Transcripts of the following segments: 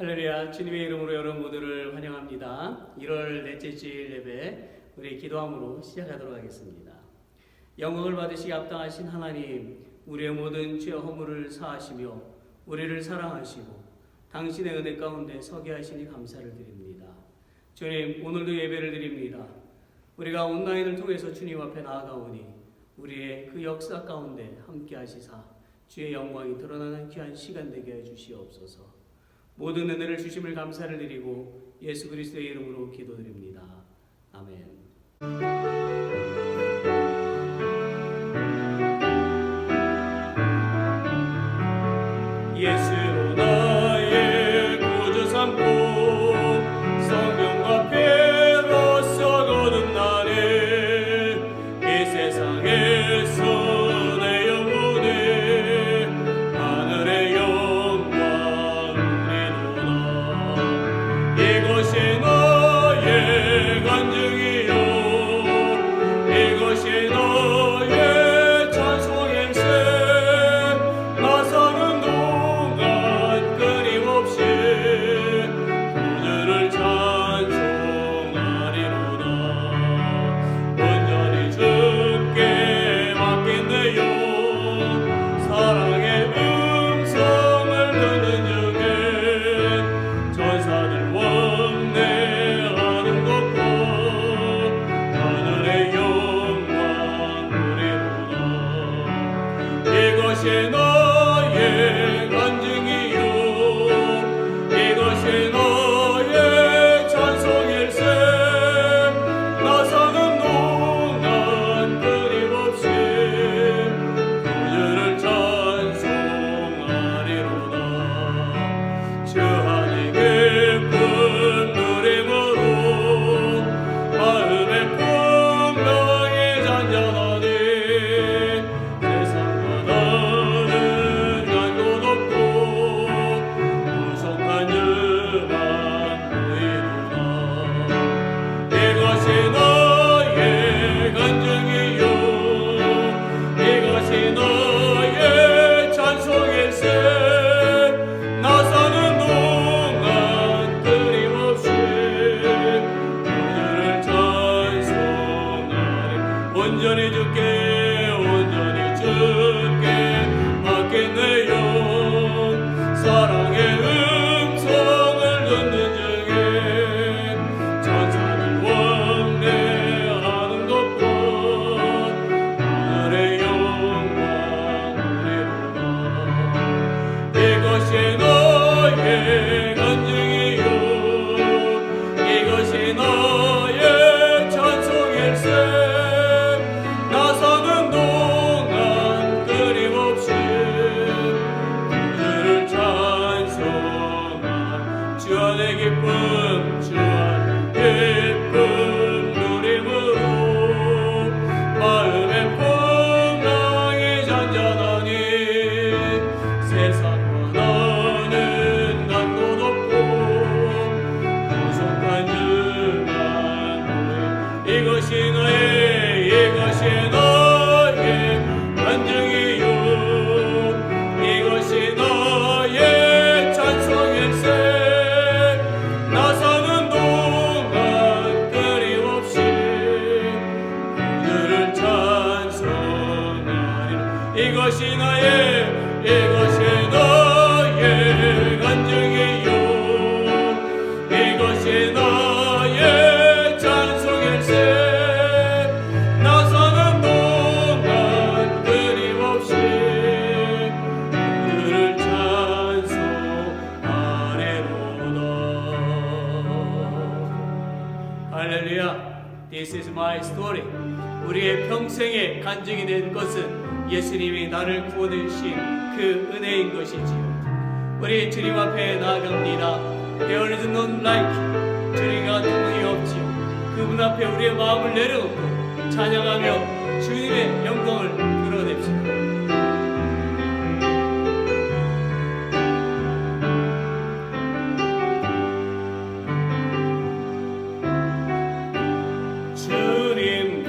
할렐루야, 주님의 이름으로 여러분 모두를 환영합니다. 1월 넷째 주일 예배 우리 기도함으로 시작하도록 하겠습니다. 영광을 받으시기 합당하신 하나님, 우리의 모든 죄 허물을 사하시며 우리를 사랑하시고 당신의 은혜 가운데 서게 하시니 감사를 드립니다. 주님, 오늘도 예배를 드립니다. 우리가 온라인을 통해서 주님 앞에 나아가오니 우리의 그 역사 가운데 함께 하시사 주의 영광이 드러나는 귀한 시간 되게 해주시옵소서. 모든 은혜를 주심을 감사를 드리고 예수 그리스도의 이름으로 기도드립니다. 아멘. 예수로 나의 구주 삼고 성령과 피로써 거듭나네. 이 세상에서 내 영혼에 하늘의 영광 누리도다. 이것이 너의 간증이요, 이것이 너의 찬송일세. 나 사는 동안 끊임없이 구주를 찬송하리로다. 온전히 주께 맡긴내요. 사랑의 음성을 듣는 중에 전사들 원내하는 것과 하늘의 영광 누리로다. 이것이 너의 간증이요, 이것이 너의 찬송일세. 나 사는 동안 끊임없이 구주를 찬송하리로다. 주 안에 기쁜 누림으로 마음의 풍랑이 잔잔하니 세상과 다른 간곳 없고 구속한 주만 보이로다. 이것이 너의 간증이요, 이것이 너의 찬송일세. 나 사는 동안 끊임없이 구주를 찬송하리. 온전히 주께 맡겠네요. 사랑의 음성을 듣는 중에 전사를 원내하는 것과 하늘의 영광 누리로다. 이것이 너의 간증이요, 이것이 너의 찬송일세. 나 사는 동안 끊임없이 구주를 찬송하리. 주 안의 기쁨, 주 안의 기쁨 누림으로 마음의 풍랑이 잔잔하니 세상과 나는 간곳 없고 구속한 주만 보이. 이것이 너의 간증이요, 이것이 너의 찬송일세. 나 사는 동안 끊임없이 구주를 찬송하리라. 이것이 너의 간증이요, 이것이 너의 찬송일세. 나 사는 동안 끊임없이 그를 찬송하리로다. 할렐루야. This is my story. 우리의 평생의 간증이 된 것은 예수님이 나를 구원해 주신 그 은혜인 것이지요. 우리 주님 앞에 나아갑니다. There is none like, 주님 같은 분이 없지요. 그분 앞에 우리의 마음을 내려놓고 찬양하며 주님의 영광을 드러냅시다. 주님과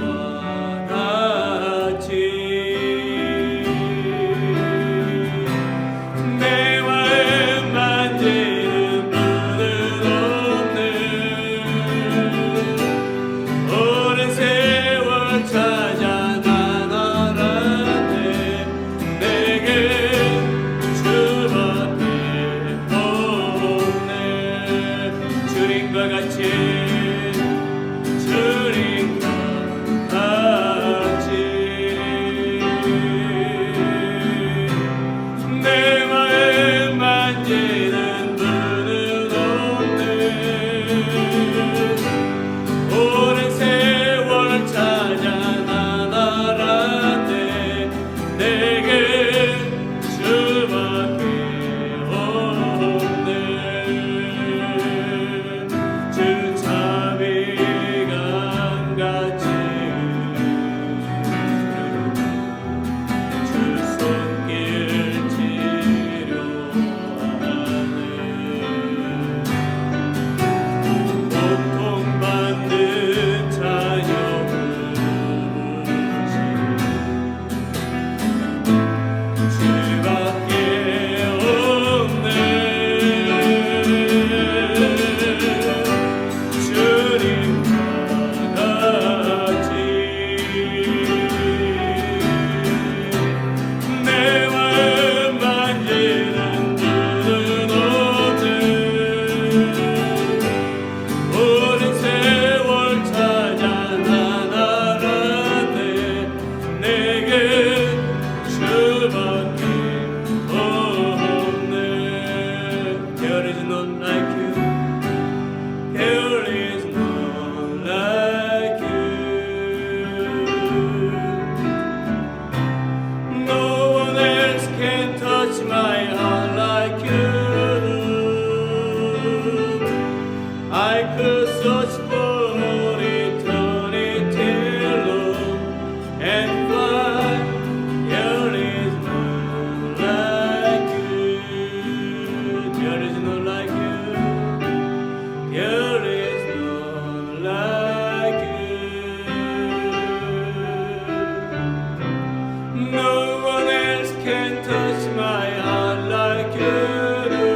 같이 내 마음 만지는 분 주님과 같이 주님과 같이 내 마음 만지는 분은 없네. 오랜 세월 찾아 난 알았네. 내게 주밖에 없네. 주 자비감 같이 주 손길 치료하네. 고통받는 자녀 부르시 주밖에 없네. 주님과 같이 내 마음 만지는 분은 없네. 오랜 세월 찾아 난 알았네. 내게 주밖에 없네. There is none like you. There is none like you. No one else can touch my heart like you do. I could search for eternity long and find there is none like you. There is none like you. There is none like you. No one else can touch my heart like you do.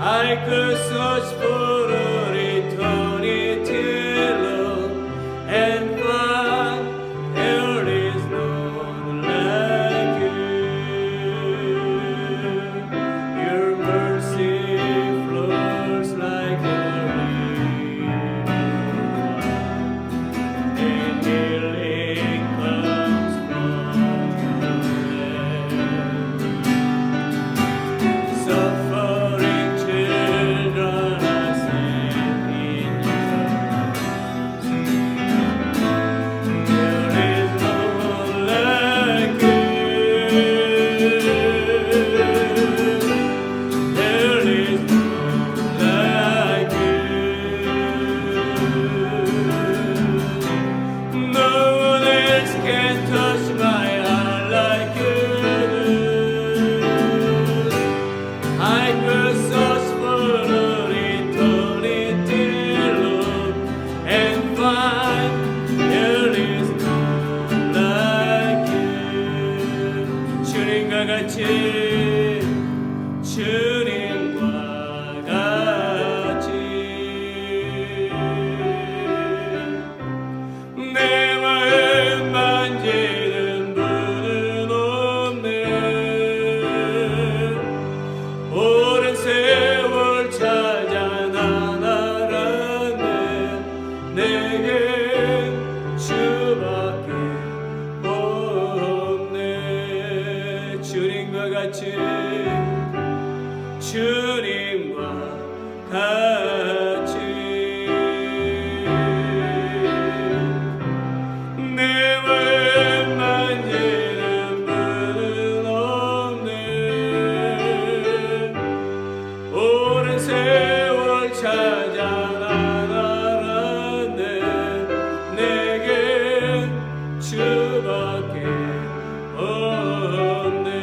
I could search for eternity long and find there is none like you. Your mercy flows like a river, and healing comes from your suffering children are safe in your arms. There is no one like you. There is no one like you. No one else can touch my heart like you do. I could search for eternity long and find there is none like you. 주님과 같이 주님과 같이 내 마음 만지는 분은 없네. 오랜 세월 찾아 난 알았네. 내게 주밖에 없네. 주님과 같이 주님과 같이 내 마음 만지는 분은 없네. 오랜 세월 찾아 난 알았네. 내게 주밖에 없네.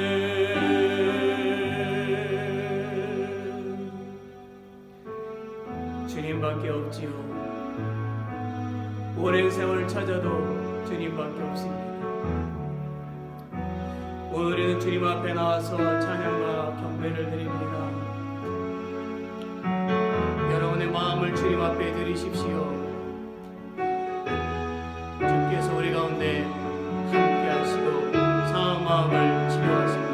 주님밖에 없지요. 오랜 세월 찾아도 주님밖에 없습니다. 오늘은 주님 앞에 나와서 찬양과 경배를 드립니다. 여러분의 마음을 주님 앞에 드리십시오. 주께서 우리 가운데 함께 하시고 상한 마음을 치료하십니다.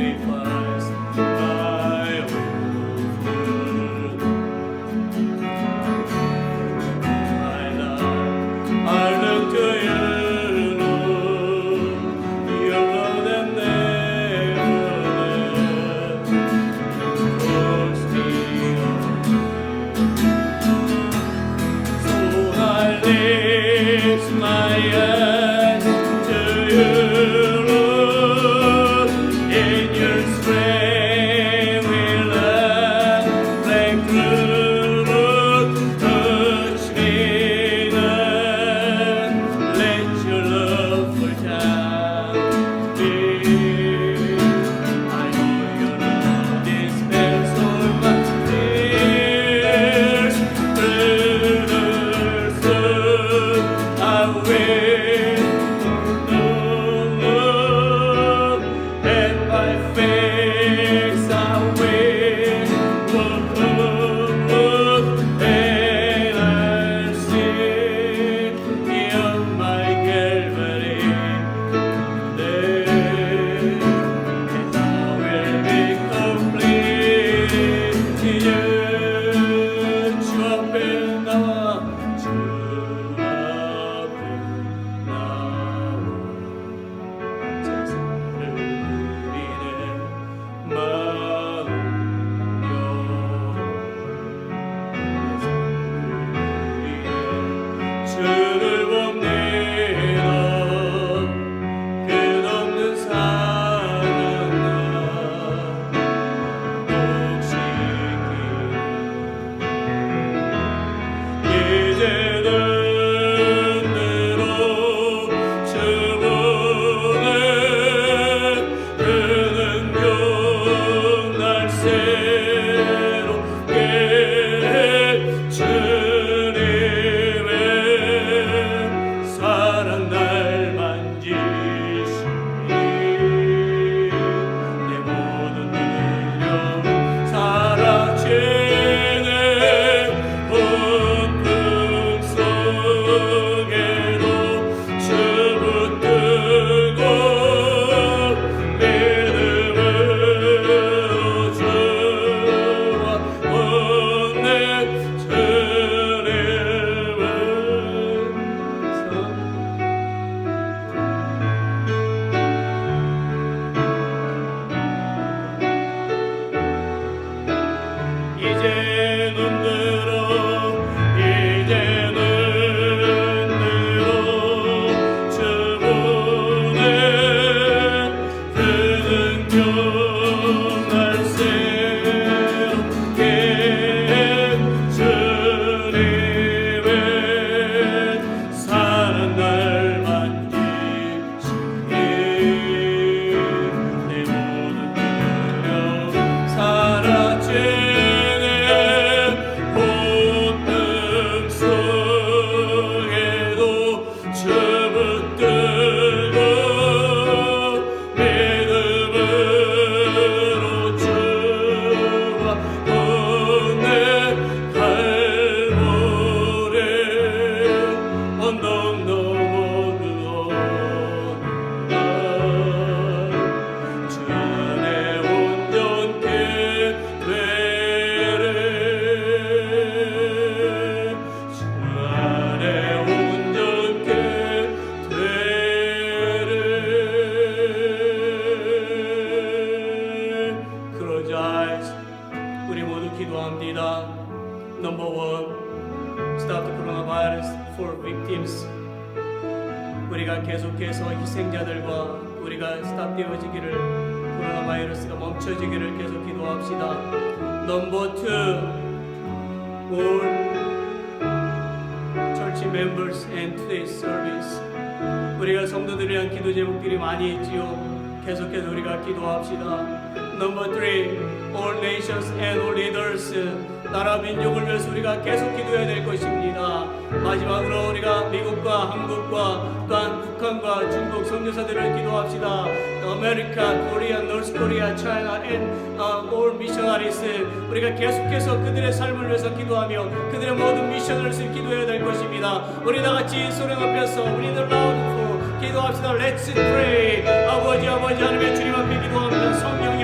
sacrifice my will. My love, I look to you, Lord. Your love that never puts me on. So I lift my eyes to you, Lord. In your strength will I break through, Lord. Touch me now. Let your love fall down me. I know your love dispels all my fears. Soon I will know, and by faith I will look, and I'll see beyond my Calvary day, and I will be complete in you. 주 앞에 나와 주 앞에 나와 세상을 누리는 마음 주를 봅니다. 끝없는 사랑 이제는 대로 주문에 그 능력 날 새롭게 주님의 사랑 날 만지시니 내 모든 능력 사라지네. 고통 속에도 주 붙들고 믿음으로 주와 온내 주님을 이제 눈들어 주문에 그 능력 날 새롭게 주님의 사랑 날 만지시니 내 모든 능력 사라지네. 고통 속에도 주 붙들고 믿음으로 주와 온내 갈보리 언덕 넘어 주 안에 온전케 되리. 주 안에 온전케 되리. Close eyes. 우리 모두 기도합니다. Number one, stop the coronavirus for victims. 우리가 계속해서 희생자들과 우리가 스탑되어지기를, 코로나 바이러스가 멈춰지기를 계속 기도합시다. Number two, all church members and today's service. 우리가 성도들을 위한 기도 제목들이 많이 있지요. 계속해서 우리가 기도합시다. Number three, all nations and all leaders. 나라 민족을 위해서 우리가 계속 기도해야 될 것입니다. 마지막으로 우리가 미국과 한국과 또한 북한과 중국 선교사들을 기도합시다. 아메리카, 코리아, 노스 코리아, 차이나 and all missionaries. 우리가 계속해서 그들의 삶을 위해서 기도하며 그들의 모든 미션을 위해서 기도해야 될 것입니다. 우리 다 같이 소리 높여서 우리들 라운드 기도합시다. Let's pray. 아버지 하나님의 주님 앞에 기도합니다. 성령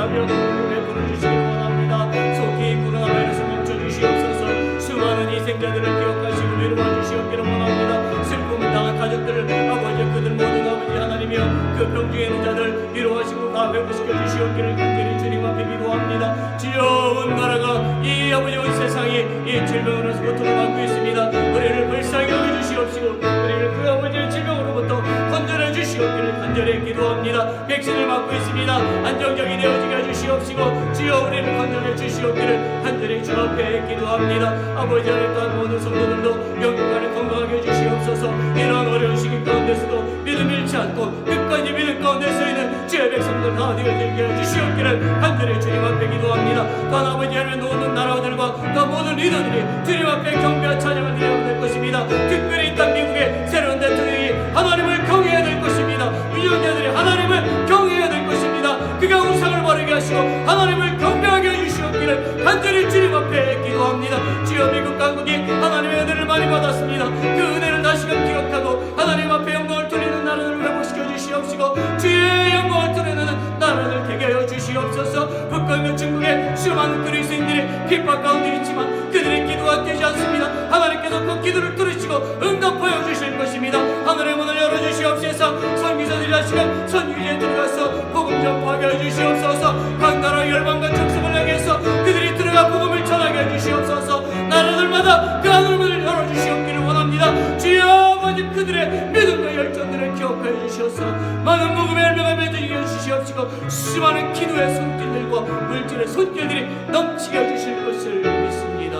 자비와 긍휼을 베풀어 주시기 원합니다. 속히 코로나 바이러스 멈춰주시옵소서. 수많은 희생자들을 기억하시고 위로해 주시옵기를 원합니다. 슬픔을 당한 가족들을 아버지 그들 모든 아버지 하나님이여 그 병중에 있는 자들 위로하시고 다 회복시켜 주시옵기를 간절히 주님 앞에 기도합니다. 주여 온 나라가 이 아버지 온 세상이 이 질병으로서 고통을 받고 있습니다. 우리를 불쌍히 여겨주시옵시고 우리를 그 아버지의 질병으로부터 건져내 주시옵기를 간절히 기도합니다. 백신을 맞고 있습니다. 안정적이 되어지게 해주시옵시고 주여 우리를 건져내 주시옵기를 간절히 주 앞에 기도합니다. 아버지 하나님 또한 모든 성도들도 영육간에 건강하게 해주시옵소서. 이러한 어려운 시기 가운데서도 믿음 잃지 않고 끝까지 믿음 가운데 서 있는 주의 백성들 다 되어지게 해주시옵기를 간절히 주님 앞에 기도합니다. 또한 아버지 하나님의 모든 나라들과 또 모든 리더들이 주님 앞에 경배와 찬양을 드려야 될 것입니다. 특별히 이 땅 미국의 새로운 대통령이 하나님을 경외해야 될 것입니다. 위원자들이 하나님을 경외해야 될 것입니다. 그가 우상을 버리게 하시고 하나님을 경배하게 해주시옵기를 간절히 주님 앞에 기도합니다. 주여 미국 강국이 하나님의 은혜를 많이 받았습니다. 그 은혜를 다시금 기억하고 하나님 앞에 영광을 돌리는 나라를 회복시켜 주시옵시고 주의 영광을 드러내는 나라를 되게 하여 주시옵소서. 북한과 중국의 수많은 그리스도인들이 핍박 가운데 있지만 그들의 기도가 되지 않습니다. 하나님께서 그 기도를 들으시고 응답하여 주실 것입니다. 하늘의 문을 열어주시옵소서. 선교사들이 다시금 선교지에 들어가서 복음 전파하게 해주시옵소서. 각 나라 열방과 족속을 향해서 그들이 들어가 복음을 전하게 해주시옵소서. 나라들마다 그 하늘 문을 열어주시옵기를 원합니다. 주여 아버지 그들의 믿음과 열정들을 기억하여 주시옵소서. 많은 복음의 열매가 맺어지게 해주시옵시고 수많은 기도의 손길들과 물질의 손길들이 넘치게 해주실 것을 믿습니다.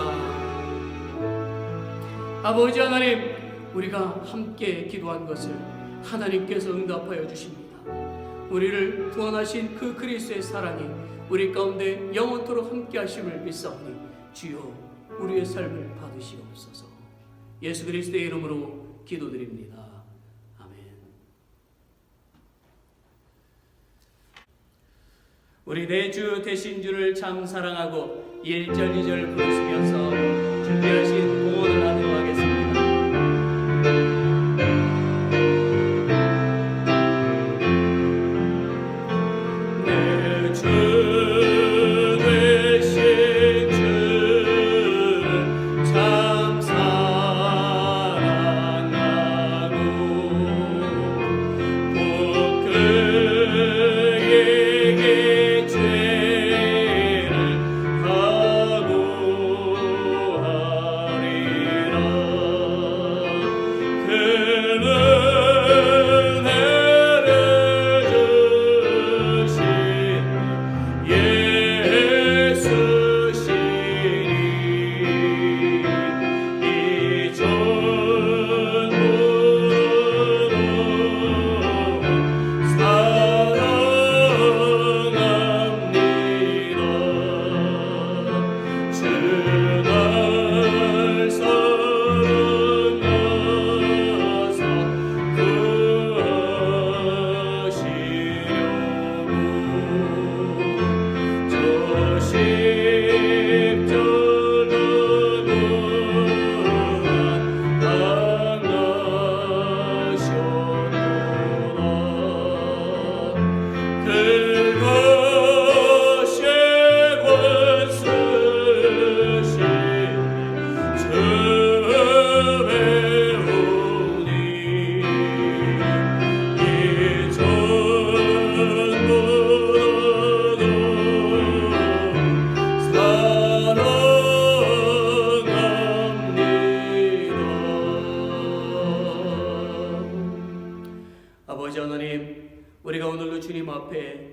아버지 하나님, 우리가 함께 기도한 것을 하나님께서 응답하여 주십니다. 우리를 구원하신 그 그리스도의 사랑이 우리 가운데 영원토록 함께 하심을 믿사오니 주여 우리의 삶을 받으시옵소서. 예수 그리스도의 이름으로 기도드립니다. 아멘. 우리 내 주 되신 주를 참 사랑하고 1절 2절 부르시면서 준비하신 공헌을 하도록 하겠습니다.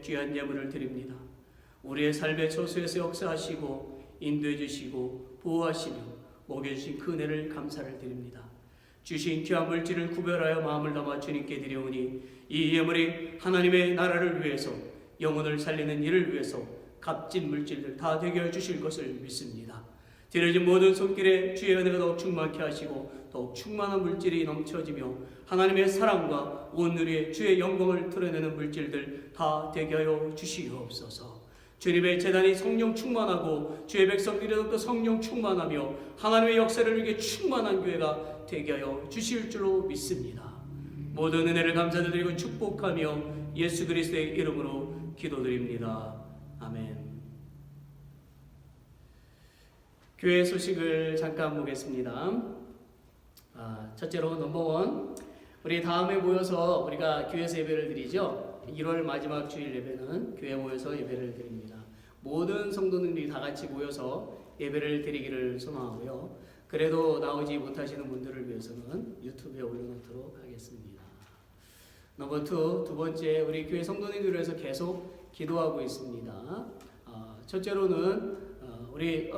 귀한 예물을 드립니다. 우리의 삶의 처소에서 역사하시고 인도해 주시고 보호하시며 먹여주신 그 은혜를 감사를 드립니다. 주신 귀한 물질을 구별하여 마음을 담아 주님께 드려오니 이 예물이 하나님의 나라를 위해서 영혼을 살리는 일을 위해서 값진 물질들 다 되게 해주실 것을 믿습니다. 드려진 모든 손길에 주의 은혜가 더욱 충만케 하시고 더욱 충만한 물질이 넘쳐지며 하나님의 사랑과 온누리의 주의 영광을 드러내는 물질들 다 되게 하여 주시옵소서. 주님의 재단이 성령 충만하고 주의 백성들이 더욱더 성령 충만하며 하나님의 역사를 위해 충만한 교회가 되게 하여 주실 줄로 믿습니다. 모든 은혜를 감사드리고 축복하며 예수 그리스도의 이름으로 기도드립니다. 아멘. 교회 소식을 잠깐 보겠습니다. 첫째로 넘버원, 우리 다음에 모여서 우리가 교회에서 예배를 드리죠. 1월 마지막 주일 예배는 교회에 모여서 예배를 드립니다. 모든 성도님들이 다 같이 모여서 예배를 드리기를 소망하고요. 그래도 나오지 못하시는 분들을 위해서는 유튜브에 올려놓도록 하겠습니다. 넘버 2, 두 번째, 우리 교회 성도님들을 위해서 계속 기도하고 있습니다. 첫째로는 우리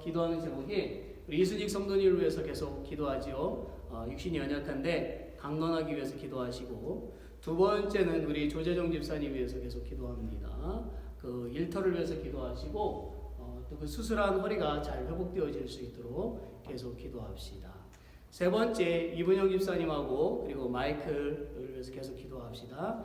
기도하는 제목이 우리 이순익 성도님을 위해서 계속 기도하지요. 육신이 연약한데 강건하기 위해서 기도하시고, 두 번째는 우리 조재정 집사님 위해서 계속 기도합니다. 그 일터를 위해서 기도하시고 또 그 수술한 허리가 잘 회복되어질 수 있도록 계속 기도합시다. 세 번째, 이분영 집사님하고 그리고 마이클을 위해서 계속 기도합시다.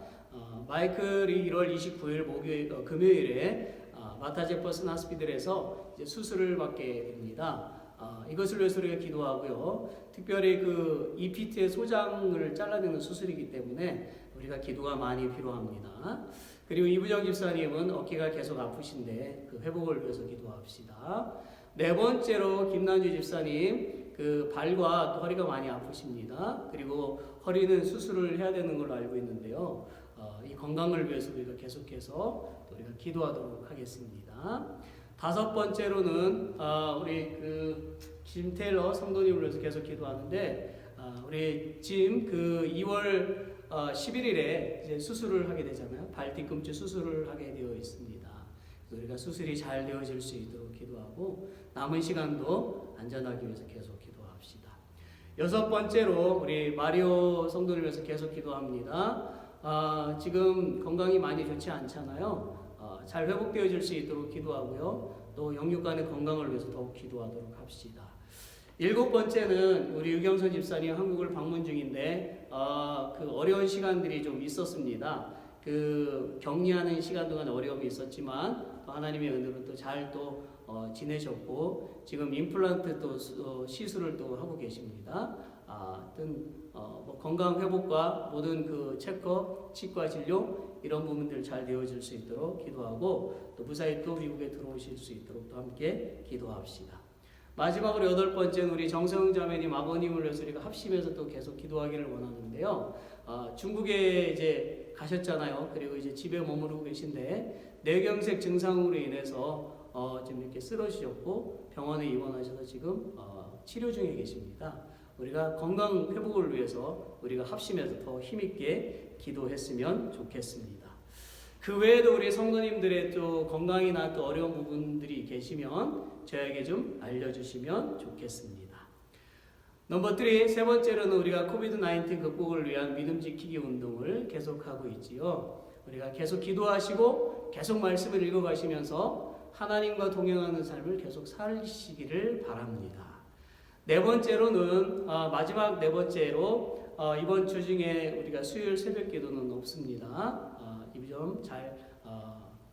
마이클이 1월 29일 금요일에 마타 제퍼슨 하스피들에서 이제 수술을 받게 됩니다. 이것을 위해서 우리가 기도하고요. 특별히 그 EPT의 소장을 잘라내는 수술이기 때문에 우리가 기도가 많이 필요합니다. 그리고 이부정 집사님은 어깨가 계속 아프신데 그 회복을 위해서 기도합시다. 네 번째로 김난주 집사님, 그 발과 허리가 많이 아프십니다. 그리고 허리는 수술을 해야 되는 걸로 알고 있는데요. 이 건강을 위해서 우리가 계속해서 우리가 기도하도록 하겠습니다. 다섯 번째로는 우리 그 짐 테일러 성도님을 위해서 계속 기도하는데, 우리 짐 그 2월 11일에 이제 수술을 하게 되잖아요. 발 뒤꿈치 수술을 하게 되어 있습니다. 우리가 수술이 잘 되어질 수 있도록 기도하고 남은 시간도 안전하기 위해서 계속 기도합시다. 여섯 번째로 우리 마리오 성도를 위해서 계속 기도합니다. 지금 건강이 많이 좋지 않잖아요. 잘 회복되어질 수 있도록 기도하고요. 또 영육간의 건강을 위해서 더욱 기도하도록 합시다. 일곱 번째는 우리 유경선 집사님 한국을 방문 중인데 그 어려운 시간들이 좀 있었습니다. 그 격리하는 시간 동안 어려움이 있었지만 또 하나님의 은혜로 또 잘 지내셨고 지금 임플란트 또 시술을 또 하고 계십니다. 하여튼 뭐 건강 회복과 모든 그 체크업, 치과 진료 이런 부분들 잘 되어질 수 있도록 기도하고 또 무사히 또 미국에 들어오실 수 있도록 또 함께 기도합시다. 마지막으로 여덟 번째는 우리 정세웅 자매님 아버님을 위해서 우리가 합심해서 또 계속 기도하기를 원하는데요. 중국에 이제 가셨잖아요. 그리고 이제 집에 머무르고 계신데 뇌경색 증상으로 인해서 지금 이렇게 쓰러지셨고 병원에 입원하셔서 지금 치료 중에 계십니다. 우리가 건강 회복을 위해서 우리가 합심해서 더 힘있게 기도했으면 좋겠습니다. 그 외에도 우리 성도님들의 또 건강이나 또 어려운 부분들이 계시면 저에게 좀 알려주시면 좋겠습니다. 넘버 3, 세 번째로는 우리가 코비드-19 극복을 위한 믿음 지키기 운동을 계속하고 있지요. 우리가 계속 기도하시고 계속 말씀을 읽어가시면서 하나님과 동행하는 삶을 계속 살시기를 바랍니다. 네 번째로는 마지막 네 번째로 이번 주 중에 우리가 수요일 새벽 기도는 없습니다. 이 점 잘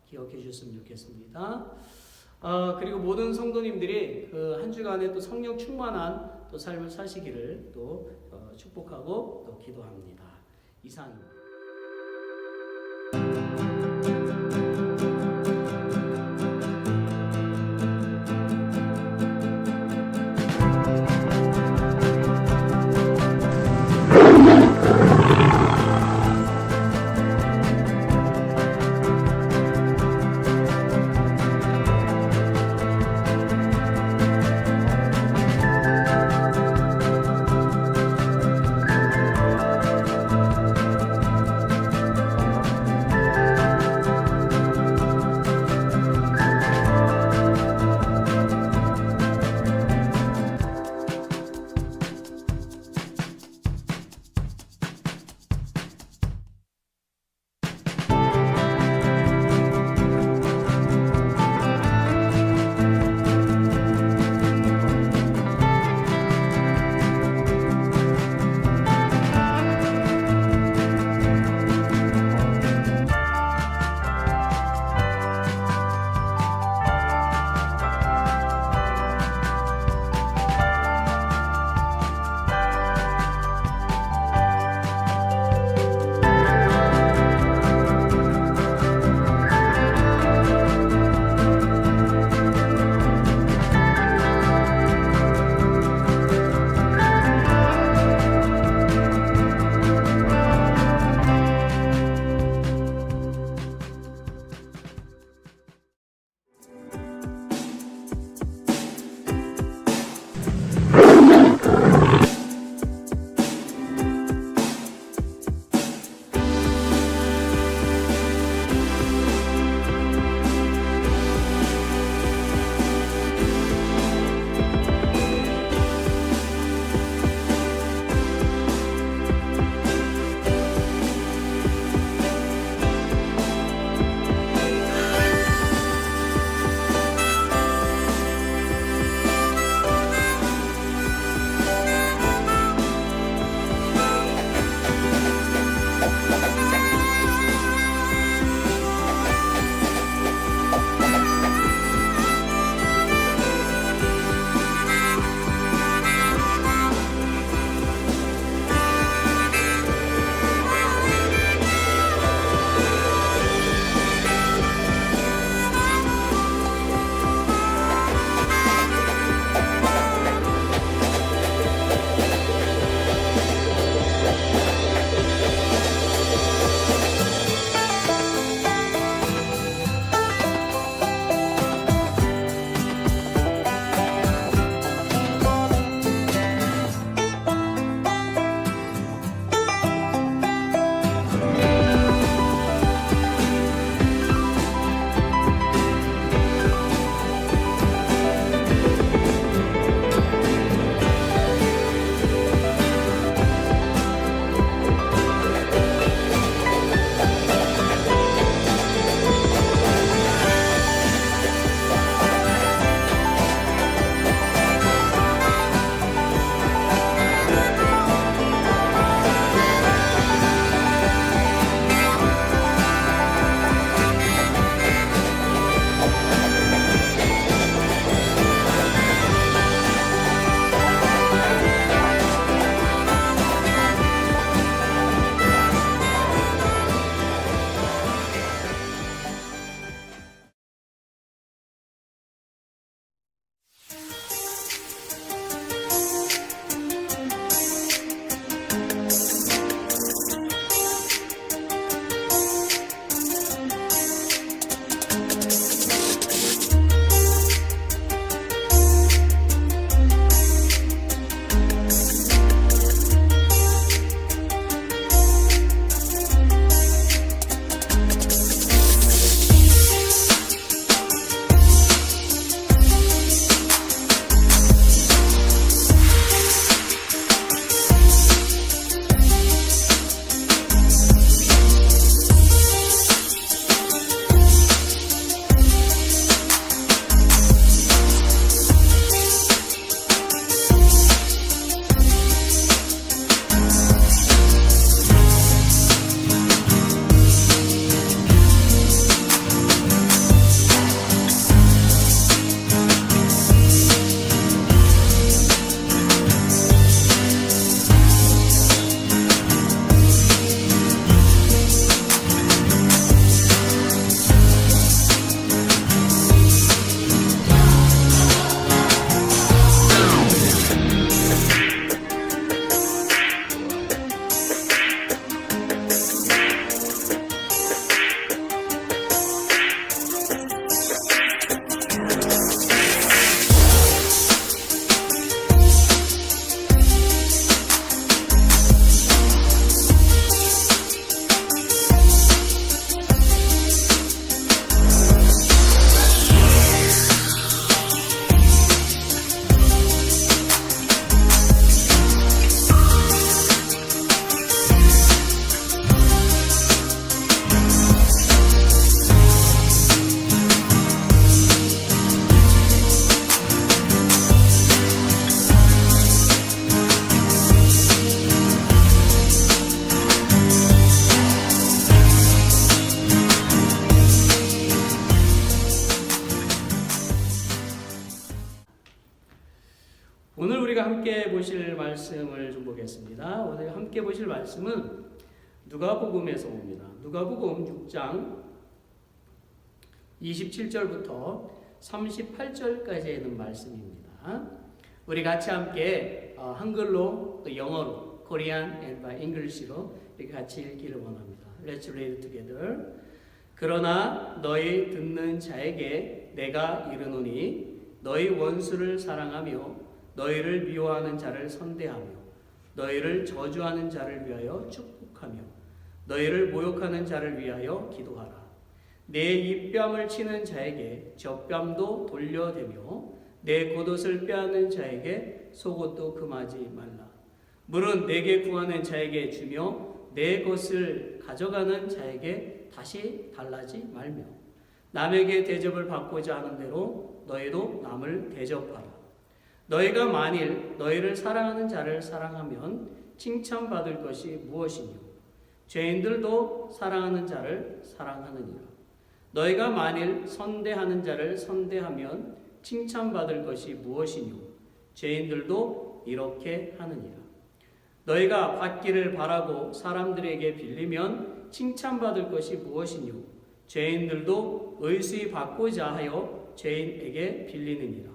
기억해 주셨으면 좋겠습니다. 그리고 모든 성도님들이 그 한 주간에 또 성령 충만한 또 삶을 사시기를 또 축복하고 또 기도합니다. 이상입니다. 우리가 함께 보실 말씀을 좀 보겠습니다. 오늘 함께 보실 말씀은 누가복음에서 옵니다. 누가복음 6장 27절부터 38절까지 있는 말씀입니다. 우리 같이 함께 한글로 또 영어로 Korean and by English로 이렇게 같이 읽기를 원합니다. Let's read together. 그러나 너희 듣는 자에게 내가 이르노니 너희 원수를 사랑하며 너희를 미워하는 자를 선대하며 너희를 저주하는 자를 위하여 축복하며 너희를 모욕하는 자를 위하여 기도하라. 내 입뺨을 치는 자에게 젖뺨도 돌려대며 내 겉옷을 빼앗는 자에게 속옷도 금하지 말라. 물은 내게 구하는 자에게 주며 내 것을 가져가는 자에게 다시 달라지 말며 남에게 대접을 받고자 하는 대로 너희도 남을 대접하라. 너희가 만일 너희를 사랑하는 자를 사랑하면 칭찬받을 것이 무엇이뇨? 죄인들도 사랑하는 자를 사랑하느니라. 너희가 만일 선대하는 자를 선대하면 칭찬받을 것이 무엇이뇨? 죄인들도 이렇게 하느니라. 너희가 받기를 바라고 사람들에게 빌리면 칭찬받을 것이 무엇이뇨? 죄인들도 의수히 받고자 하여 죄인에게 빌리느니라.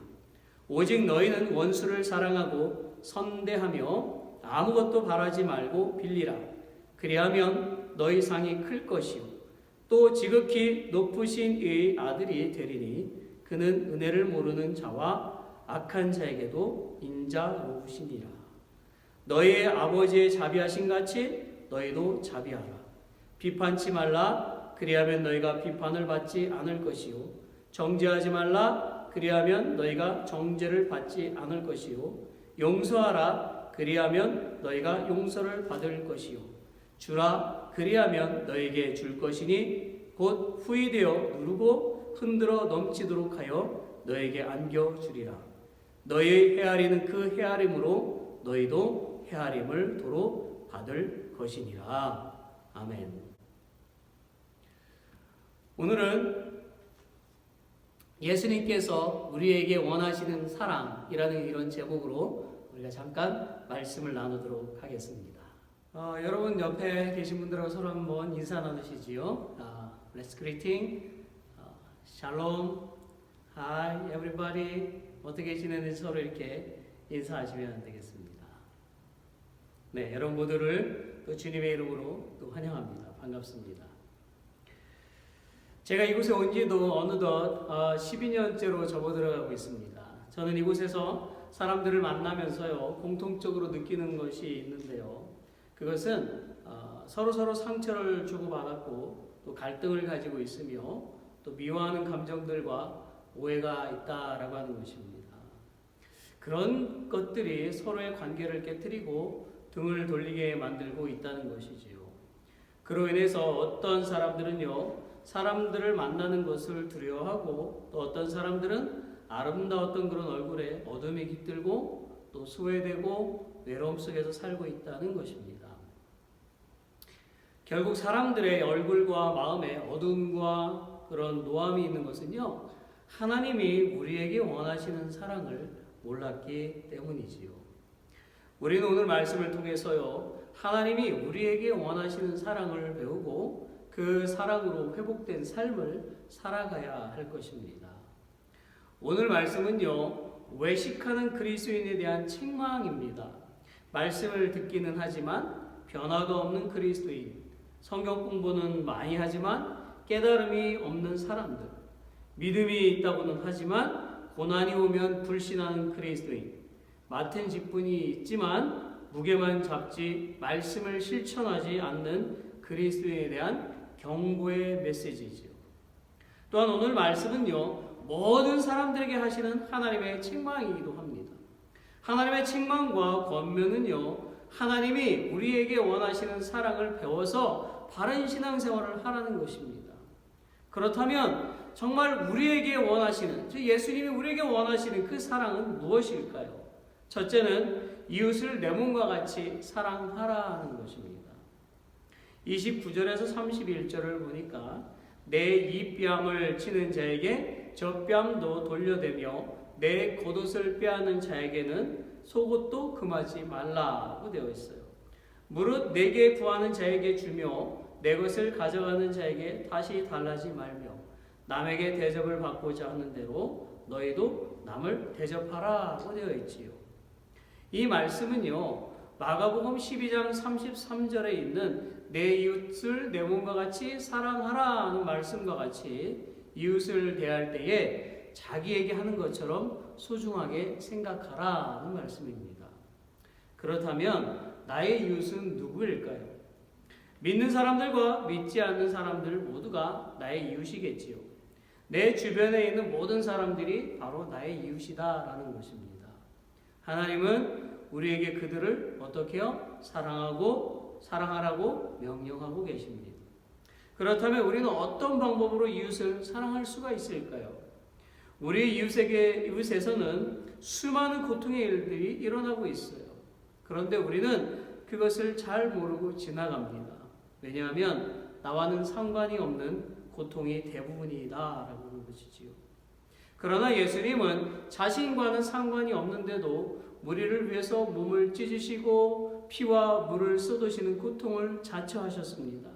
오직 너희는 원수를 사랑하고 선대하며 아무것도 바라지 말고 빌리라. 그리하면 너희 상이 클 것이요 또 지극히 높으신 이의 아들이 되리니 그는 은혜를 모르는 자와 악한 자에게도 인자로우시니라. 너희의 아버지의 자비하신 같이 너희도 자비하라. 비판치 말라. 그리하면 너희가 비판을 받지 않을 것이요 정죄하지 말라. 그리하면 너희가 정죄를 받지 않을 것이요 용서하라. 그리하면 너희가 용서를 받을 것이요 주라. 그리하면 너희에게 줄 것이니 곧 후이되어 누르고 흔들어 넘치도록 하여 너희에게 안겨주리라. 너희의 헤아리는 그 헤아림으로 너희도 헤아림을 도로 받을 것이니라. 아멘. 오늘은 예수님께서 우리에게 원하시는 사랑이라는 이런 제목으로 우리가 잠깐 말씀을 나누도록 하겠습니다. 여러분 옆에 계신 분들하고 서로 한번 인사 나누시지요. Let's greeting. Shalom. Hi everybody. 어떻게 지내는지 서로 이렇게 인사하시면 되겠습니다. 네, 여러분 모두를 또 주님의 이름으로 또 환영합니다. 반갑습니다. 제가 이곳에 온 지도 어느덧 12년째로 접어들어가고 있습니다. 저는 이곳에서 사람들을 만나면서요 공통적으로 느끼는 것이 있는데요. 그것은 서로 상처를 주고받았고 또 갈등을 가지고 있으며 또 미워하는 감정들과 오해가 있다라고 하는 것입니다. 그런 것들이 서로의 관계를 깨트리고 등을 돌리게 만들고 있다는 것이지요. 그로 인해서 어떤 사람들은요 사람들을 만나는 것을 두려워하고 또 어떤 사람들은 아름다웠던 그런 얼굴에 어둠이 깃들고 또 소외되고 외로움 속에서 살고 있다는 것입니다. 결국 사람들의 얼굴과 마음에 어둠과 그런 노함이 있는 것은요 하나님이 우리에게 원하시는 사랑을 몰랐기 때문이지요. 우리는 오늘 말씀을 통해서요 하나님이 우리에게 원하시는 사랑을 배우고 그 사랑으로 회복된 삶을 살아가야 할 것입니다. 오늘 말씀은요 외식하는 그리스도인에 대한 책망입니다. 말씀을 듣기는 하지만 변화가 없는 그리스도인, 성경 공부는 많이 하지만 깨달음이 없는 사람들, 믿음이 있다고는 하지만 고난이 오면 불신하는 그리스도인, 맡은 직분이 있지만 무게만 잡지 말씀을 실천하지 않는 그리스도인에 대한 경고의 메시지지요. 또한 오늘 말씀은요 모든 사람들에게 하시는 하나님의 책망이기도 합니다. 하나님의 책망과 권면은요 하나님이 우리에게 원하시는 사랑을 배워서 바른 신앙생활을 하라는 것입니다. 그렇다면 정말 우리에게 원하시는, 즉 예수님이 우리에게 원하시는 그 사랑은 무엇일까요? 첫째는 이웃을 내 몸과 같이 사랑하라는 것입니다. 29절에서 31절을 보니까 내 입뺨을 치는 자에게 젖뺨도 돌려대며 내 겉옷을 빼앗는 자에게는 속옷도 금하지 말라고 되어 있어요. 무릇 내게 구하는 자에게 주며 내 것을 가져가는 자에게 다시 달라지 말며 남에게 대접을 받고자 하는 대로 너희도 남을 대접하라고 되어 있지요. 이 말씀은요, 마가복음 12장 33절에 있는 내 이웃을 내 몸과 같이 사랑하라 하는 말씀과 같이 이웃을 대할 때에 자기에게 하는 것처럼 소중하게 생각하라 하는 말씀입니다. 그렇다면 나의 이웃은 누구일까요? 믿는 사람들과 믿지 않는 사람들 모두가 나의 이웃이겠지요. 내 주변에 있는 모든 사람들이 바로 나의 이웃이다라는 것입니다. 하나님은 우리에게 그들을 어떻게요? 사랑하라고 명령하고 계십니다. 그렇다면 우리는 어떤 방법으로 이웃을 사랑할 수가 있을까요? 우리 이웃에서는 수많은 고통의 일들이 일어나고 있어요. 그런데 우리는 그것을 잘 모르고 지나갑니다. 왜냐하면 나와는 상관이 없는 고통이 대부분이다라고 하는 것이지요. 그러나 예수님은 자신과는 상관이 없는데도 우리를 위해서 몸을 찢으시고 피와 물을 쏟으시는 고통을 자처하셨습니다.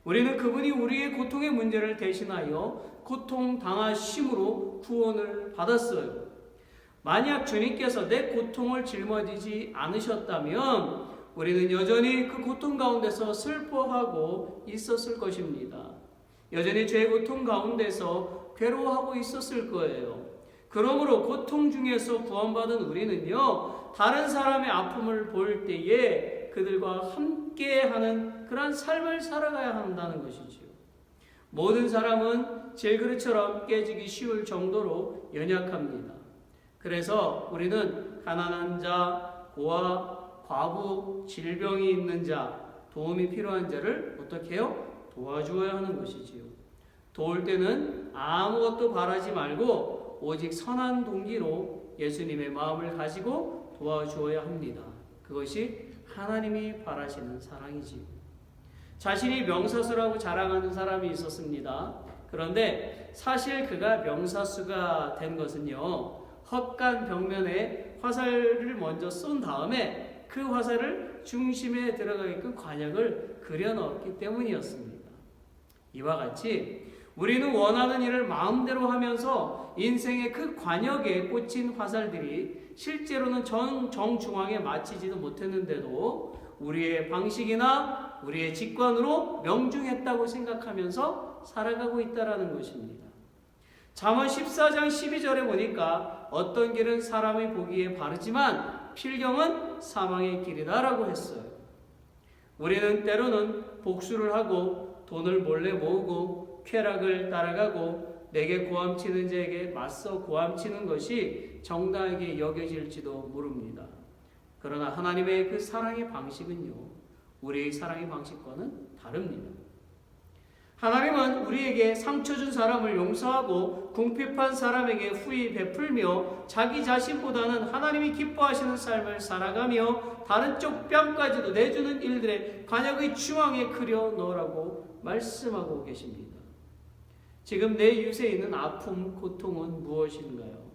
우리는 그분이 우리의 고통의 문제를 대신하여 고통당하심으로 구원을 받았어요. 만약 주님께서 내 고통을 짊어지지 않으셨다면 우리는 여전히 그 고통 가운데서 슬퍼하고 있었을 것입니다. 여전히 죄의 고통 가운데서 괴로워하고 있었을 거예요. 그러므로 고통 중에서 구원받은 우리는요, 다른 사람의 아픔을 볼 때에 그들과 함께하는 그런 삶을 살아가야 한다는 것이지요. 모든 사람은 질그릇처럼 깨지기 쉬울 정도로 연약합니다. 그래서 우리는 가난한 자, 고아, 과부, 질병이 있는 자, 도움이 필요한 자를 어떻게 해요? 도와주어야 하는 것이지요. 도울 때는 아무것도 바라지 말고 오직 선한 동기로 예수님의 마음을 가지고 도와주어야 합니다. 그것이 하나님이 바라시는 사랑이지요. 자신이 명사수라고 자랑하는 사람이 있었습니다. 그런데 사실 그가 명사수가 된 것은요, 헛간 벽면에 화살을 먼저 쏜 다음에 그 화살을 중심에 들어가게끔 관역을 그려 넣었기 때문이었습니다. 이와 같이 우리는 원하는 일을 마음대로 하면서 인생의 그 관역에 꽂힌 화살들이 실제로는 정중앙에 맞히지도 못했는데도 우리의 방식이나 우리의 직관으로 명중했다고 생각하면서 살아가고 있다는 것입니다. 잠언 14장 12절에 보니까 어떤 길은 사람이 보기에 바르지만 필경은 사망의 길이다라고 했어요. 우리는 때로는 복수를 하고 돈을 몰래 모으고 쾌락을 따라가고 내게 고함치는 자에게 맞서 고함치는 것이 정당하게 여겨질지도 모릅니다. 그러나 하나님의 그 사랑의 방식은요, 우리의 사랑의 방식과는 다릅니다. 하나님은 우리에게 상처 준 사람을 용서하고 궁핍한 사람에게 후히 베풀며 자기 자신보다는 하나님이 기뻐하시는 삶을 살아가며 다른 쪽 뺨까지도 내주는 일들의 관역의 중앙에 그려 넣으라고 말씀하고 계십니다. 지금 내 이웃에 있는 아픔, 고통은 무엇인가요?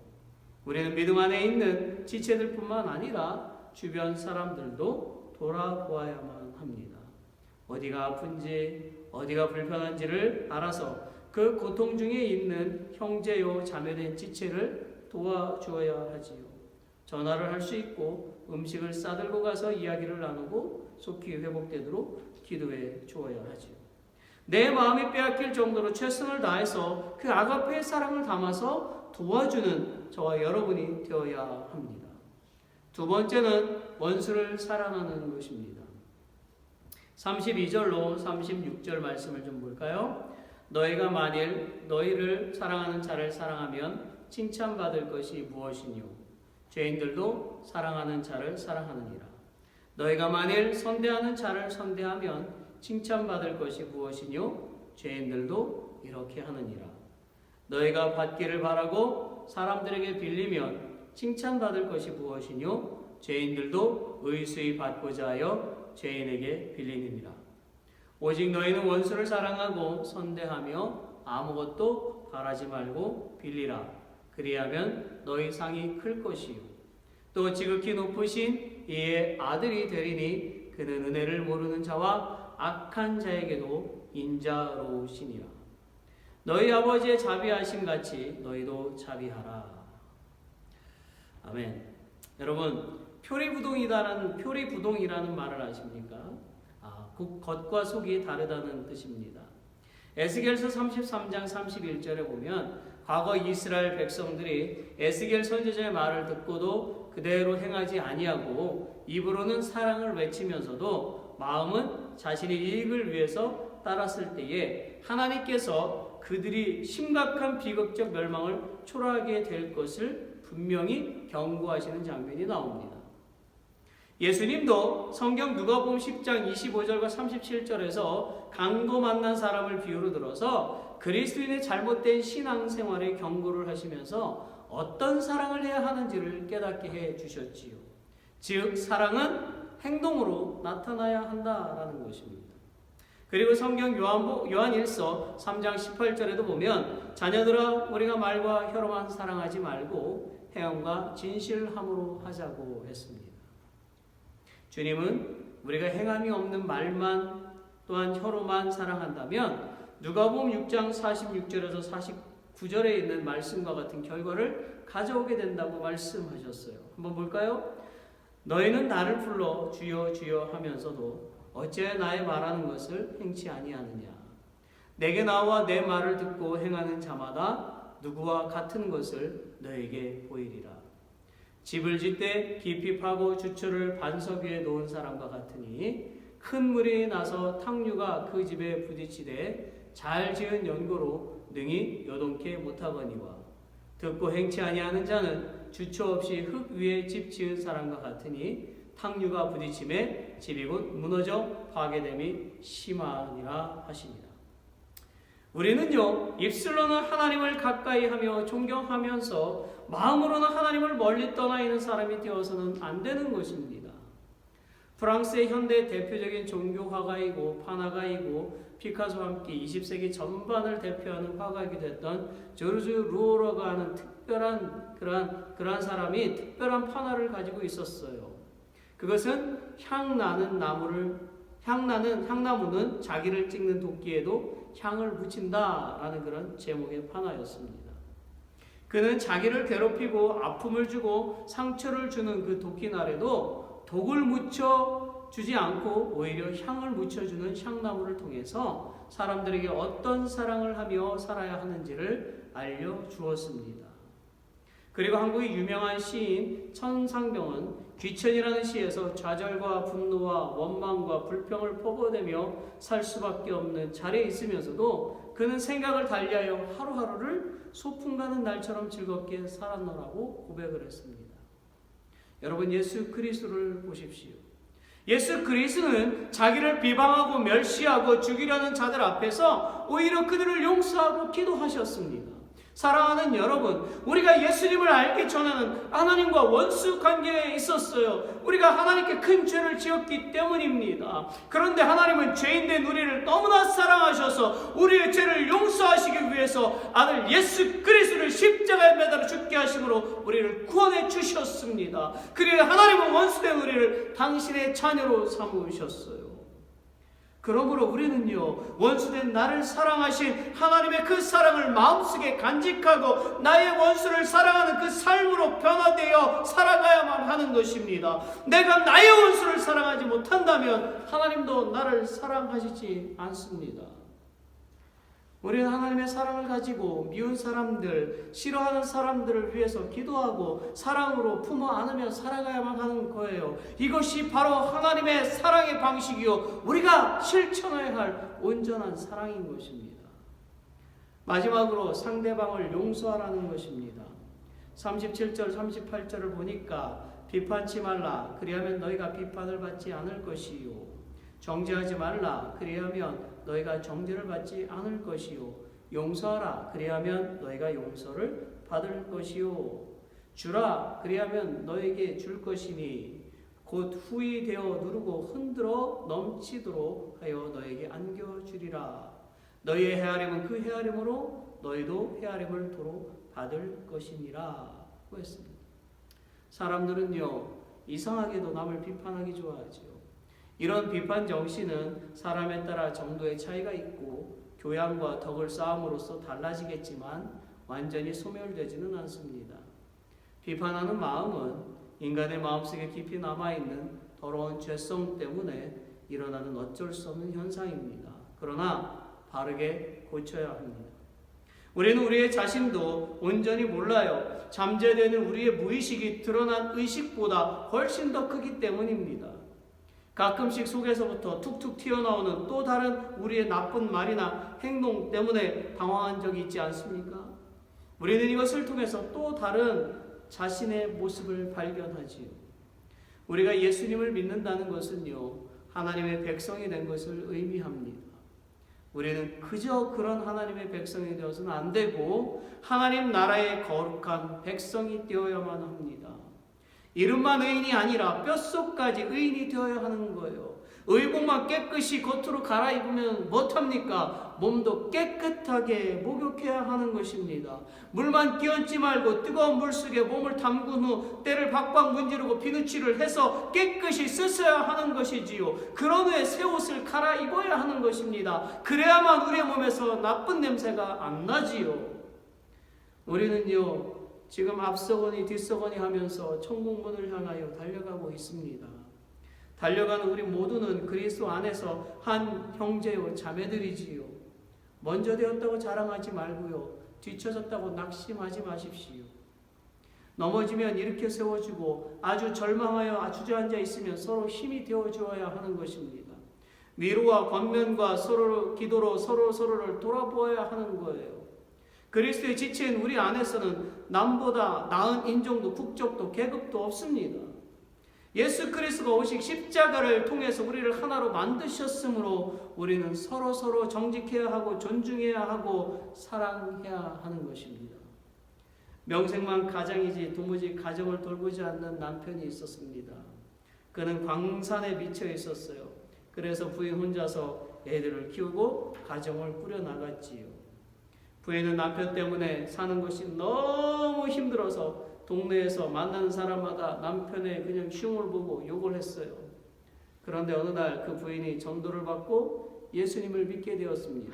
우리는 믿음 안에 있는 지체들뿐만 아니라 주변 사람들도 돌아보아야만 합니다. 어디가 아픈지, 어디가 불편한지를 알아서 그 고통 중에 있는 형제요 자매된 지체를 도와주어야 하지요. 전화를 할 수 있고 음식을 싸들고 가서 이야기를 나누고 속히 회복되도록 기도해 주어야 하지요. 내 마음이 빼앗길 정도로 최선을 다해서 그 아가페의 사랑을 담아서 도와주는 저와 여러분이 되어야 합니다. 두 번째는 원수를 사랑하는 것입니다. 32절로 36절 말씀을 좀 볼까요? 너희가 만일 너희를 사랑하는 자를 사랑하면 칭찬받을 것이 무엇이뇨? 죄인들도 사랑하는 자를 사랑하느니라. 너희가 만일 선대하는 자를 선대하면 칭찬받을 것이 무엇이뇨? 죄인들도 이렇게 하느니라. 너희가 받기를 바라고 사람들에게 빌리면 칭찬받을 것이 무엇이뇨? 죄인들도 의수히 받고자 하여 죄인에게 빌리느니라. 오직 너희는 원수를 사랑하고 선대하며 아무것도 바라지 말고 빌리라. 그리하면 너희 상이 클 것이요 또 지극히 높으신 이의 아들이 되리니 그는 은혜를 모르는 자와 악한 자에게도 인자로우시니라. 너희 아버지의 자비하심 같이 너희도 자비하라. 아멘. 여러분, 표리부동이라는 말을 아십니까? 겉과 속이 다르다는 뜻입니다. 에스겔서 33장 31절에 보면 과거 이스라엘 백성들이 에스겔 선지자의 말을 듣고도 그대로 행하지 아니하고 입으로는 사랑을 외치면서도 마음은 자신의 이익을 위해서 따랐을 때에 하나님께서 그들이 심각한 비극적 멸망을 초래하게 될 것을 분명히 경고하시는 장면이 나옵니다. 예수님도 성경 누가복음 10장 25절과 37절에서 강도 만난 사람을 비유로 들어서 그리스도인의 잘못된 신앙생활에 경고를 하시면서 어떤 사랑을 해야 하는지를 깨닫게 해 주셨지요. 즉 사랑은 행동으로 나타나야 한다라는 것입니다. 그리고 성경 요한일서 3장 18절에도 보면 자녀들아 우리가 말과 혀로만 사랑하지 말고 행함과 진실함으로 하자고 했습니다. 주님은 우리가 행함이 없는 말만 또한 혀로만 사랑한다면 누가복음 6장 46절에서 49절에 있는 말씀과 같은 결과를 가져오게 된다고 말씀하셨어요. 한번 볼까요? 너희는 나를 불러 주여 주여 하면서도 어찌하여 나의 말하는 것을 행치 아니하느냐. 내게 나와 내 말을 듣고 행하는 자마다 누구와 같은 것을 너에게 보이리라. 집을 짓되 깊이 파고 주초를 반석 위에 놓은 사람과 같으니 큰 물이 나서 탕류가 그 집에 부딪히되 잘 지은 연고로 능히 요동케 못하거니와 듣고 행치 아니하는 자는 주초 없이 흙 위에 집 지은 사람과 같으니 탕류가 부딪힘에 집이 곧 무너져 파괴됨이 심하니라 하십니다. 우리는요, 입술로는 하나님을 가까이 하며 존경하면서 마음으로는 하나님을 멀리 떠나 있는 사람이 되어서는 안 되는 것입니다. 프랑스의 현대 대표적인 종교 화가이고 판화가이고 피카소와 함께 20세기 전반을 대표하는 화가이기도 했던 조르주 루오러가 하는 특별한 그러한 사람이 특별한 판화를 가지고 있었어요. 그것은 향나무는 자기를 찍는 도끼에도 향을 묻힌다라는 그런 제목의 판화였습니다. 그는 자기를 괴롭히고 아픔을 주고 상처를 주는 그 도끼날에도 독을 묻혀 주지 않고 오히려 향을 묻혀주는 향나무를 통해서 사람들에게 어떤 사랑을 하며 살아야 하는지를 알려주었습니다. 그리고 한국의 유명한 시인 천상병은 귀천이라는 시에서 좌절과 분노와 원망과 불평을 퍼부어대며 살 수밖에 없는 자리에 있으면서도 그는 생각을 달리하여 하루하루를 소풍 가는 날처럼 즐겁게 살았노라고 고백을 했습니다. 여러분, 예수 그리스도를 보십시오. 예수 그리스도는 자기를 비방하고 멸시하고 죽이려는 자들 앞에서 오히려 그들을 용서하고 기도하셨습니다. 사랑하는 여러분, 우리가 예수님을 알기 전에는 하나님과 원수 관계에 있었어요. 우리가 하나님께 큰 죄를 지었기 때문입니다. 그런데 하나님은 죄인된 우리를 너무나 사랑하셔서 우리의 죄를 용서하시기 위해서 아들 예수 그리스도를 십자가에 매달아 죽게 하심으로 우리를 구원해 주셨습니다. 그리고 하나님은 원수된 우리를 당신의 자녀로 삼으셨어요. 그러므로 우리는요, 원수된 나를 사랑하신 하나님의 그 사랑을 마음속에 간직하고 나의 원수를 사랑하는 그 삶으로 변화되어 살아가야만 하는 것입니다. 내가 나의 원수를 사랑하지 못한다면 하나님도 나를 사랑하시지 않습니다. 우리는 하나님의 사랑을 가지고 미운 사람들, 싫어하는 사람들을 위해서 기도하고 사랑으로 품어 안으며 살아가야만 하는 거예요. 이것이 바로 하나님의 사랑의 방식이요, 우리가 실천해야 할 온전한 사랑인 것입니다. 마지막으로 상대방을 용서하라는 것입니다. 37절 38절을 보니까 비판치 말라 그리하면 너희가 비판을 받지 않을 것이요, 정죄하지 말라 그리하면 너희가 정죄를 받지 않을 것이요, 용서하라 그리하면 너희가 용서를 받을 것이요, 주라 그리하면 너에게 줄 것이니 곧 후히 되어 누르고 흔들어 넘치도록 하여 너에게 안겨주리라. 너희의 헤아림은 그 헤아림으로 너희도 헤아림을 도로 받을 것이니라 고 했습니다. 사람들은요, 이상하게도 남을 비판하기 좋아하죠. 이런 비판 정신은 사람에 따라 정도의 차이가 있고 교양과 덕을 쌓음으로써 달라지겠지만 완전히 소멸되지는 않습니다. 비판하는 마음은 인간의 마음속에 깊이 남아있는 더러운 죄성 때문에 일어나는 어쩔 수 없는 현상입니다. 그러나 바르게 고쳐야 합니다. 우리는 우리의 자신도 온전히 몰라요. 잠재되는 우리의 무의식이 드러난 의식보다 훨씬 더 크기 때문입니다. 가끔씩 속에서부터 툭툭 튀어나오는 또 다른 우리의 나쁜 말이나 행동 때문에 당황한 적이 있지 않습니까? 우리는 이것을 통해서 또 다른 자신의 모습을 발견하지요. 우리가 예수님을 믿는다는 것은요, 하나님의 백성이 된 것을 의미합니다. 우리는 그저 그런 하나님의 백성이 되어서는 안 되고 하나님 나라의 거룩한 백성이 되어야만 합니다. 이름만 의인이 아니라 뼛속까지 의인이 되어야 하는 거예요. 의복만 깨끗이 겉으로 갈아입으면 못합니까? 몸도 깨끗하게 목욕해야 하는 것입니다. 물만 끼얹지 말고 뜨거운 물속에 몸을 담근 후 때를 박박 문지르고 비누칠을 해서 깨끗이 씻어야 하는 것이지요. 그런 후에 새 옷을 갈아입어야 하는 것입니다. 그래야만 우리의 몸에서 나쁜 냄새가 안 나지요. 우리는요, 지금 앞서거니 뒤서거니 하면서 천국문을 향하여 달려가고 있습니다. 달려가는 우리 모두는 그리스도 안에서 한 형제요 자매들이지요. 먼저 되었다고 자랑하지 말고요, 뒤처졌다고 낙심하지 마십시오. 넘어지면 일으켜 세워주고 아주 절망하여 주저앉아 있으면 서로 힘이 되어주어야 하는 것입니다. 위로와 권면과 서로 기도로 서로를 돌아보아야 하는 거예요. 그리스도의 지체인 우리 안에서는 남보다 나은 인종도 국적도 계급도 없습니다. 예수 그리스도가 오직 십자가를 통해서 우리를 하나로 만드셨으므로 우리는 서로 정직해야 하고 존중해야 하고 사랑해야 하는 것입니다. 명색만 가장이지 도무지 가정을 돌보지 않는 남편이 있었습니다. 그는 광산에 미쳐 있었어요. 그래서 부인 혼자서 애들을 키우고 가정을 꾸려나갔지요. 부인은 남편 때문에 사는 것이 너무 힘들어서 동네에서 만나는 사람마다 남편의 그냥 흉을 보고 욕을 했어요. 그런데 어느 날 그 부인이 전도를 받고 예수님을 믿게 되었습니다.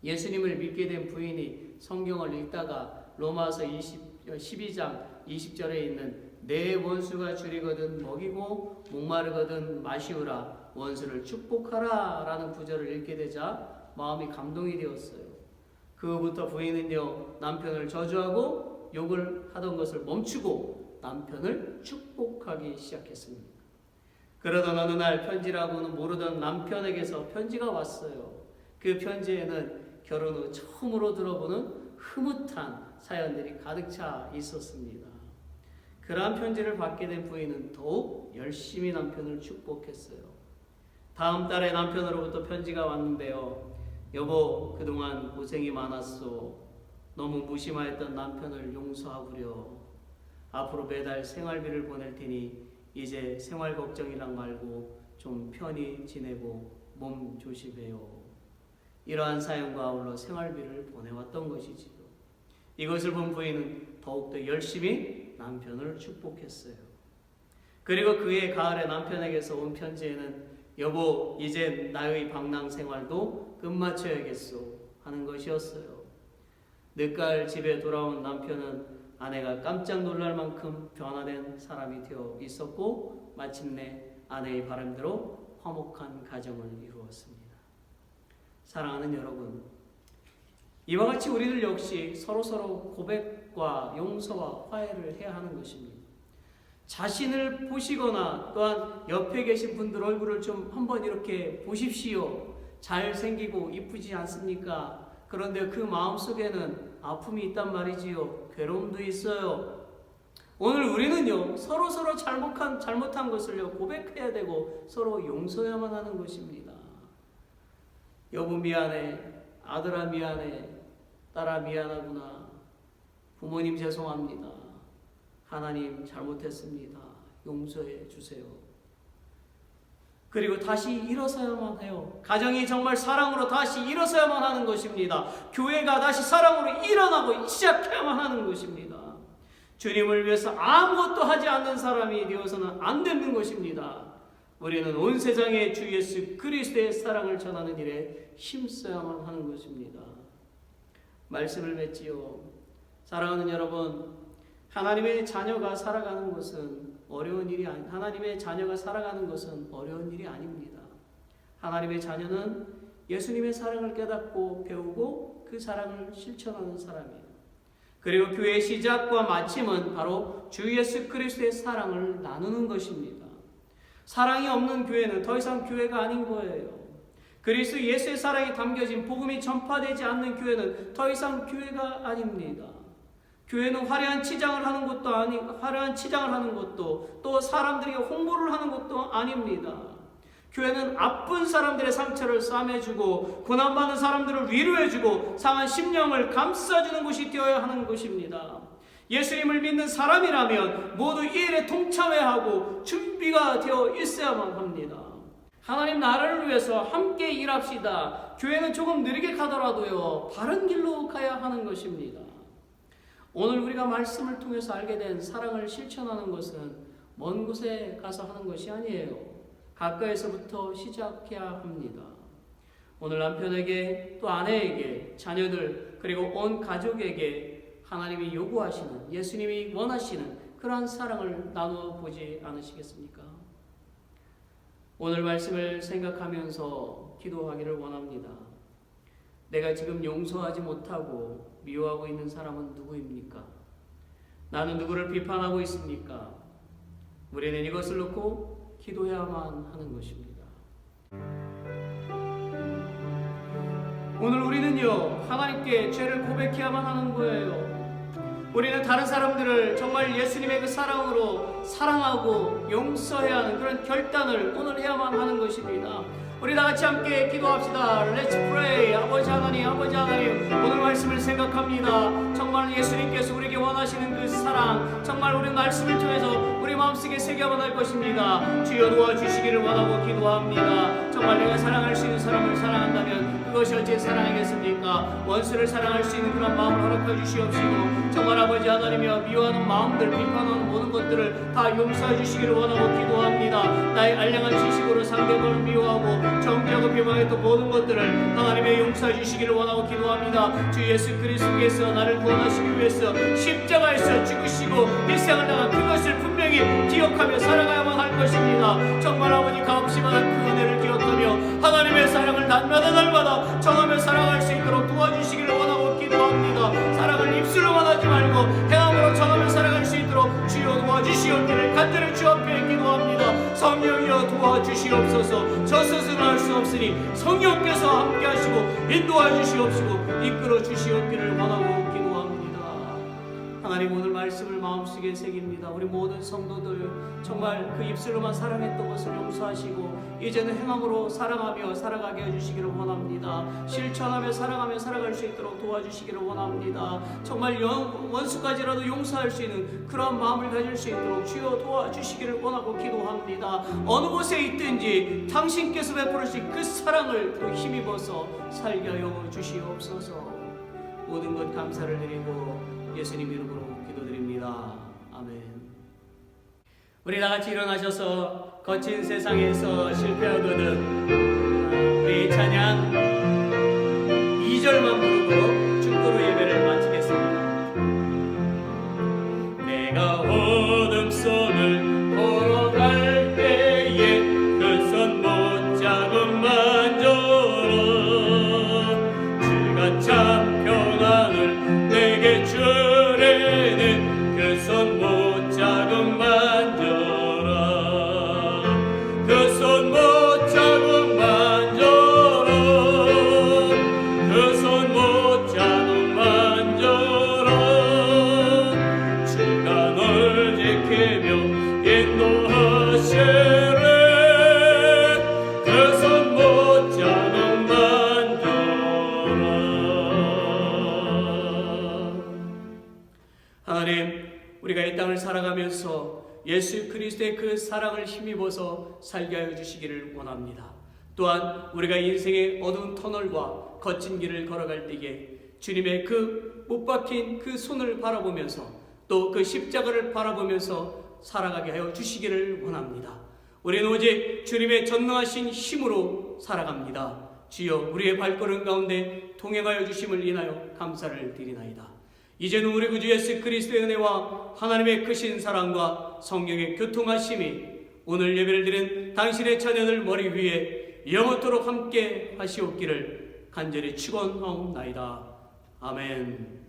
예수님을 믿게 된 부인이 성경을 읽다가 로마서 12장 20절에 있는 내 원수가 줄이거든 먹이고 목마르거든 마시우라 원수를 축복하라 라는 구절을 읽게 되자 마음이 감동이 되었어요. 그후부터 부인은요, 남편을 저주하고 욕을 하던 것을 멈추고 남편을 축복하기 시작했습니다. 그러던 어느 날 편지라고는 모르던 남편에게서 편지가 왔어요. 그 편지에는 결혼 후 처음으로 들어보는 흐뭇한 사연들이 가득 차 있었습니다. 그러한 편지를 받게 된 부인은 더욱 열심히 남편을 축복했어요. 다음 달에 남편으로부터 편지가 왔는데요. 여보, 그동안 고생이 많았소. 너무 무심하였던 남편을 용서하구려. 앞으로 매달 생활비를 보낼 테니 이제 생활 걱정이랑 말고 좀 편히 지내고 몸 조심해요. 이러한 사연과 아울러 생활비를 보내왔던 것이지요. 이것을 본 부인은 더욱더 열심히 남편을 축복했어요. 그리고 그해 가을에 남편에게서 온 편지에는 여보, 이제 나의 방랑 생활도 끝마쳐야겠소 하는 것이었어요. 늦가을 집에 돌아온 남편은 아내가 깜짝 놀랄 만큼 변화된 사람이 되어 있었고 마침내 아내의 바람대로 화목한 가정을 이루었습니다. 사랑하는 여러분, 이와 같이 우리들 역시 서로 고백과 용서와 화해를 해야 하는 것입니다. 자신을 보시거나 또한 옆에 계신 분들 얼굴을 좀 한번 이렇게 보십시오. 잘생기고 이쁘지 않습니까? 그런데 그 마음속에는 아픔이 있단 말이지요. 괴로움도 있어요. 오늘 우리는요, 서로 잘못한 것을요, 고백해야 되고 서로 용서해야만 하는 것입니다. 여보 미안해, 아들아 미안해, 딸아 미안하구나, 부모님 죄송합니다, 하나님 잘못했습니다, 용서해 주세요. 그리고 다시 일어서야만 해요. 가정이 정말 사랑으로 다시 일어서야만 하는 것입니다. 교회가 다시 사랑으로 일어나고 시작해야만 하는 것입니다. 주님을 위해서 아무것도 하지 않는 사람이 되어서는 안 되는 것입니다. 우리는 온 세상에 주 예수 그리스도의 사랑을 전하는 일에 힘써야만 하는 것입니다. 말씀을 맺지요. 사랑하는 여러분, 하나님의 자녀가 살아가는 것은 어려운 일이 하나님의 자녀가 살아가는 것은 어려운 일이 아닙니다. 하나님의 자녀는 예수님의 사랑을 깨닫고 배우고 그 사랑을 실천하는 사람이에요. 그리고 교회의 시작과 마침은 바로 주 예수 그리스도의 사랑을 나누는 것입니다. 사랑이 없는 교회는 더 이상 교회가 아닌 거예요. 그리스도 예수의 사랑이 담겨진 복음이 전파되지 않는 교회는 더 이상 교회가 아닙니다. 교회는 화려한 치장을 하는 것도 또 사람들에게 홍보를 하는 것도 아닙니다. 교회는 아픈 사람들의 상처를 싸매주고 고난받는 사람들을 위로해주고 상한 심령을 감싸주는 곳이 되어야 하는 것입니다. 예수님을 믿는 사람이라면 모두 이 일에 동참해야 하고 준비가 되어 있어야만 합니다. 하나님 나라를 위해서 함께 일합시다. 교회는 조금 느리게 가더라도요, 바른 길로 가야 하는 것입니다. 오늘 우리가 말씀을 통해서 알게 된 사랑을 실천하는 것은 먼 곳에 가서 하는 것이 아니에요. 가까이서부터 시작해야 합니다. 오늘 남편에게 또 아내에게 자녀들 그리고 온 가족에게 하나님이 요구하시는 예수님이 원하시는 그러한 사랑을 나누어 보지 않으시겠습니까? 오늘 말씀을 생각하면서 기도하기를 원합니다. 내가 지금 용서하지 못하고 미워하고 있는 사람은 누구입니까? 나는 누구를 비판하고 있습니까? 우리는 이것을 놓고 기도해야만 하는 것입니다. 오늘 우리는요, 하나님께 죄를 고백해야만 하는 거예요. 우리는 다른 사람들을 정말 예수님의 그 사랑으로 사랑하고 용서해야 하는 그런 결단을 오늘 해야만 하는 것입니다. 우리 다 같이 함께 기도합시다. Let's pray. 아버지 하나님, 오늘 말씀을 생각합니다. 정말 예수님께서 우리에게 원하시는 그 사랑, 정말 우리 말씀을 통해서 우리 마음속에 새겨만 할 것입니다. 주여 도와주시기를 원하고 기도합니다. 정말 내가 사랑할 수 있는 사람을 사랑한다면 그것이 어찌 사랑이겠습니까? 원수를 사랑할 수 있는 그런 마음을 허락해 주시옵시고, 정말 아버지 하나님이여, 미워하는 마음들, 비판하는 모든 것들을 다 용서해 주시기를 원하고 기도합니다. 나의 알량한 지식으로 상대방을 미워하고 정죄하고 비방했던 모든 것들을 하나님의 용서해 주시기를 원하고 기도합니다. 주 예수 그리스도께서 나를 구원하시기 위해서 십자가에서 죽으시고 일생을 당한 그것을 분명히 기억하며 살아가야만 할 것입니다. 정말 아버지 값없이만 그 은혜를 기억하며 하나님의 사랑을 날마다 정하며 살아갈 수 있도록 도와주시기를 원하고 기도합니다. 사랑을 입술로만 하지 말고 행함으로 정하며 살아갈 수 있도록 주여 도와주시옵기를 간절히 주 앞에 기도합니다. 성령이여 도와주시옵소서. 저 스스로 할 수 없으니 성령께서 함께 하시고 인도해 주시옵시고 이끌어 주시옵기를 원하고 기도합니다. 하나님, 오늘 말씀을 마음속에 새깁니다. 우리 모든 성도들 정말 그 입술로만 사랑했던 것을 용서하시고 이제는 행함으로 사랑하며 살아가게 해주시기를 원합니다. 실천하며 사랑하며 살아갈 수 있도록 도와주시기를 원합니다. 정말 원수까지라도 용서할 수 있는 그런 마음을 가질 수 있도록 주여 도와주시기를 원하고 기도합니다. 어느 곳에 있든지 당신께서 베풀으신 그 사랑을 또 힘입어서 살게 하여 주시옵소서. 모든 것 감사를 드리고 예수님 이름으로 기도드립니다. 아멘. 우리 다 같이 일어나셔서 거친 세상에서 실패하거든 우리 찬양 2절만 부르고 축도로 예배를 마치겠습니다. 내가 어둠 속을 걸어갈 때에 그 손 못잡고 만져라. 주가 참 평안을 내게 주려는 그 손 못잡고 만져라. 그 손 못잡고 만져라. 그 손 못잡고 만져라. 주가 널 지키며 인도하시네. 그 손 못잡고 만져라. 하나님, 우리가 이 땅을 살아가면서 예수 그리스도의 그 사랑을 힘입어서 살게 하여 주시기를 원합니다. 또한 우리가 인생의 어두운 터널과 거친 길을 걸어갈 때에 주님의 그 못 박힌 그 손을 바라보면서 또 그 십자가를 바라보면서 살아가게 하여 주시기를 원합니다. 우리는 오직 주님의 전능하신 힘으로 살아갑니다. 주여 우리의 발걸음 가운데 동행하여 주심을 인하여 감사를 드리나이다. 이제는 우리 구주 예수 그리스도의 은혜와 하나님의 크신 사랑과 성령의 교통하심이 오늘 예배를 드린 당신의 자녀들 머리 위에 영원토록 함께 하시옵기를 간절히 축원하옵나이다. 아멘.